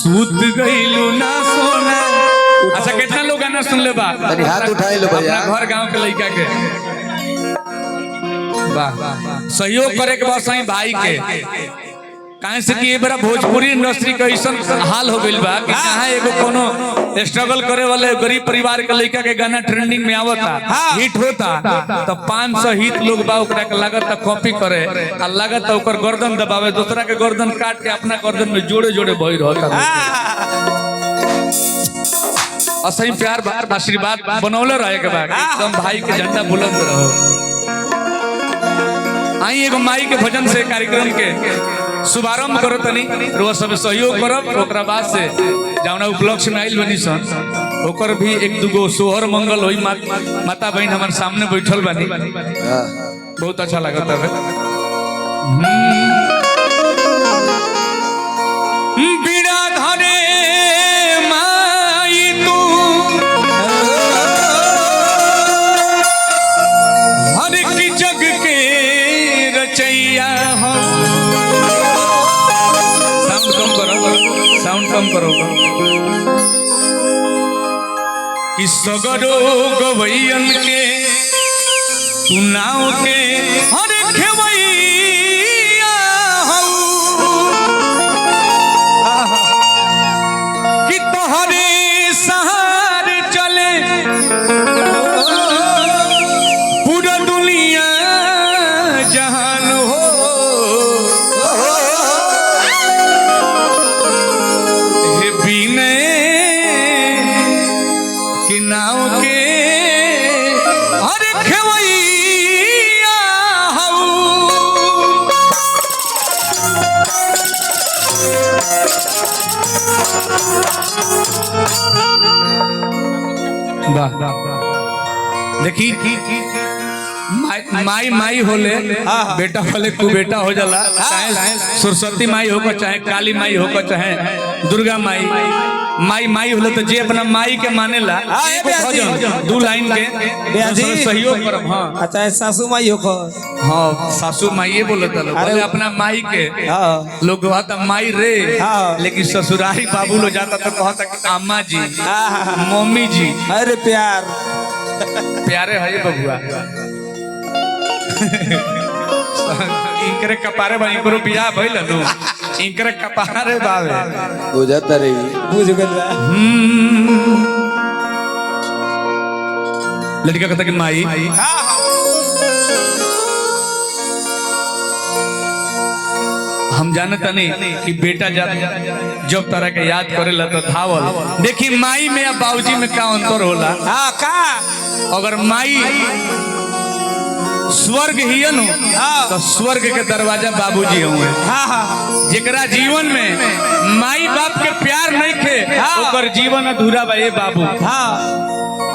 सूत गईलू ना सोना। अच्छा कितना लोग गाना सुन ले बा? हाथ उठाए लो भैया। अपना घर गांव के लड़का के वाह सहयोग करे के बाद सही भाई के काहे से कि ये बड़ा भोजपुरी इंडस्ट्री का ऐसा हाल हो गइल बा कि कहां एगो कोनो स्ट्रगल करे वाले गरीब परिवार के लड़का के गाना ट्रेंडिंग में आवता हिट होता तो 500 हिट लोग बा ओकरा के लागत कॉपी करे आ लागत ओकर गर्दन दबावे दूसरा के गर्दन काट के अपना गर्दन में जोड़े जोड़े बही रहता। असही प्यार बार आशीर्वाद बनौले रहे के बाद एकदम भाई के झंडा बुलंद रहो। आई एगो माई के भजन से कार्यक्रम के शुभारंभ करो तनी रोज सब सहयोग करब ओकरा बाद से जौना उपलक्ष्य में आइल बनी सन ओकर भी एक दुगो सोहर मंगल होई। माता बहन हमारे सामने बैठल बानी बहुत अच्छा लगता है। बीड़ा धरे माई तू हर की जग के रचैया हो। साउंड कम करो कि सगरो गवैयन के तू नाव के हर खेवैया हो कि तोहरे सहारे चले पूरा दुनिया जहान हो। नाव के हर खेवैया हो। देखी माई माई होले बेटा होले को बेटा हो जाला चाहे सरस्वती माई होकर चाहे काली माई होकर चाहे दुर्गा माई माई माई होले तो जे अपना माई के मानेला एक भजन दो लाइन के सहयोग करब। हां अच्छा सासू माई हो हां सासू माई बोले तो बोले अपना माई के लोग कहता माई रे लेकिन ससुरारी बाबू लो जाता तो कहता कि अम्मा जी मम्मी जी। अरे प्यार प्यारे है बबुआ इनकरे कपारे बा इनकरो बियाह भइल नु इनकरे कपारे बावे बुझता रही बुझ गइल। लड़का कहता कि माई हम जानता नहीं कि बेटा जब तरह के याद करेला तो धावल। देखी माई में या बाबूजी में क्या अंतर होला? का अगर माई स्वर्ग ही तो स्वर्ग के दरवाजा बाबूजी हुए। जेकरा जीवन में माई बाप के प्यार नहीं थे ओकर जीवन अधूरा बा। ए बाबू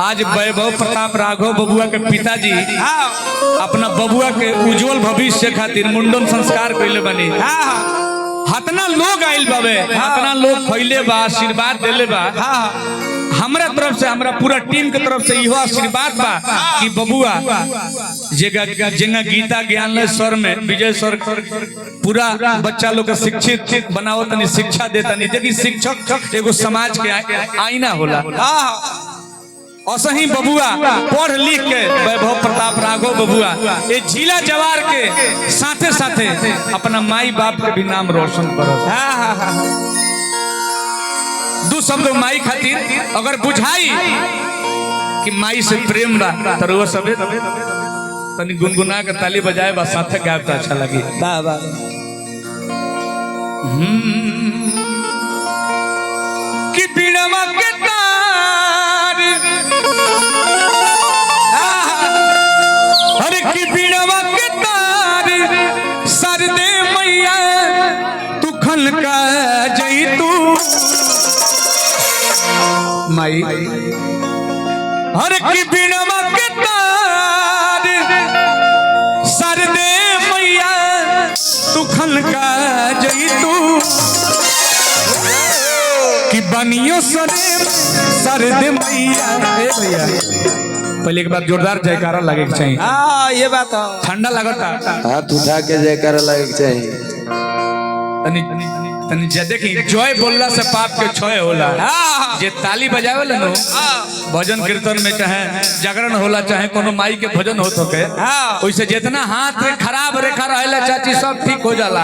आज वैभव प्रताप राघव बबुआ के पिताजी अपना बबुआ के उज्जवल भविष्य खातिर मुंडन संस्कार कइले बनी। हतना लोग आइल बाबे हतना लोग फैले बा आशीर्वाद देले बा। हमरा तरफ से हमरा पूरा टीम के तरफ से इहो आशीर्वाद बा कि बबुआ जेगा गीता ज्ञान सर में विजय सर पूरा बच्चा लोग के शिक्षित बनाओ तनी शिक्षा देता नहीं। देखी शिक्षक एगो समाज के आईना होला। असही बबुआ पढ़ लिख के वैभव प्रताप राघव बबुआ ये जिला जवार के साथे साथे अपना माई बाप के भी नाम रोशन करो। दो शब्द माई खातिर अगर बुझाई कि माई से प्रेम बा तो वो सबे तनी गुनगुना के ताली बजाए बा साथे गायब तो अच्छा लगी। कि बीड़वा के तार अरे कि बीड़वा के तार सर दे मैया तू खल का जई तू माई हर की बीड़वा के तार सर दे मैया तू खल का जई तू कि बनियो सर दे मैया। भैया पहले के बाद जोरदार जयकारा लगे के चाहिए। हाँ ये बात ठंडा लगता हाथ उठा के जयकारा लगे के चाहिए। तनी जे देखी जय बोलला से पाप के क्षय होला। जे ताली बजावे ला नो भजन कीर्तन में चाहे जागरण होला चाहे कोनो माई के भजन होत होके ओइसे जितना हाथ में खराब रेखा रहेला चाची सब ठीक हो जाला।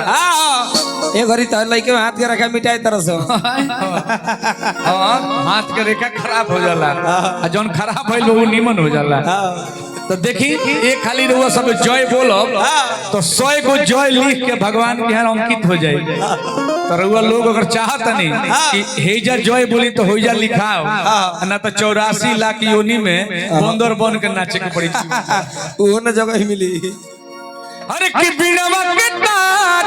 ए घरी त लइके में हाथ के रखा मिटाई तरह से हाथ के रेखा खराब हो जाला आ जौन खराब भइल वो निमन हो जाला। तो देखी एक खाली रउआ सब जय बोलब तो 100 गो जय लिख के भगवान के यहाँ अंकित हो जाए। तो रउआ लोग अगर चाहत नहीं कि हेजा जय बोली तो होइजा लिखाओ ना तो 84 लाख योनि में बंदर बन के नाचे के पड़ी। वो न जगह ही मिली। अरे कि बीड़वा के तार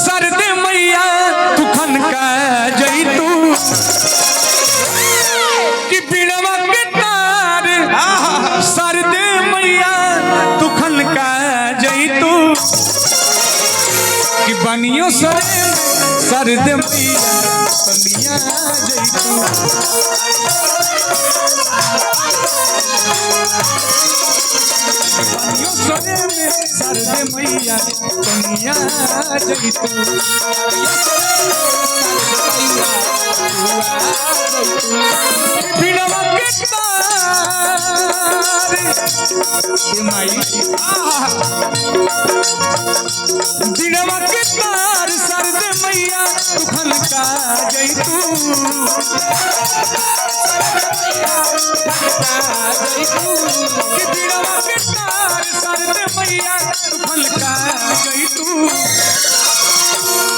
सरदे मैया तू खन का जई तू कि बीड़वा के तार सरदे मैया तू खन का जई तू कि बनियो सरदे मैया बनिया जई तू सरदे मैया बनिया जई तू बीड़वा के तार माई बीड़वा के तार सरदे मैया तू खन का जई तू कि बीड़वा के तार सरदे मैया तू खन का जई तू।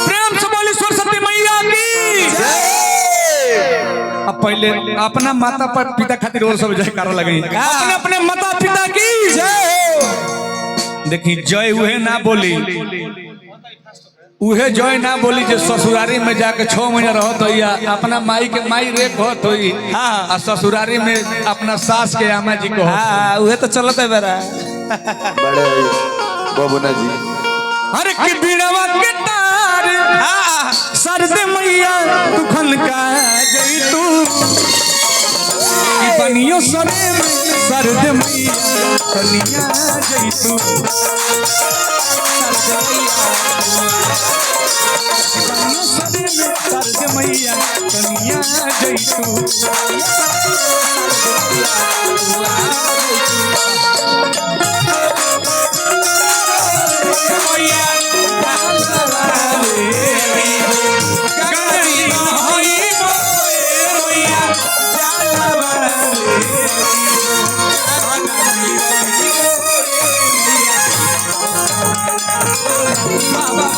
प्रेम से बोली सरस्वती मैया की अब पहले अपना माता पिता खातिर और सब जयकारा लगे अपने अपने माता पिता की जय। देखी जय उहे ना बोली उहे जय ना बोली जो ससुरारी में जाके 6 महीना रहत हो या अपना माई के माई रेख होत होई आ ससुरारी में अपना सास के आमा जी को उहे तो चलत है बेरा बड़े बबुना जी। अरे कि बीड़वा के तार सरदे मैया तू खन का जई तू कि बनियो सरदे मैया बनिया जई तू सरदे मैया बनिया जई तू। बाबा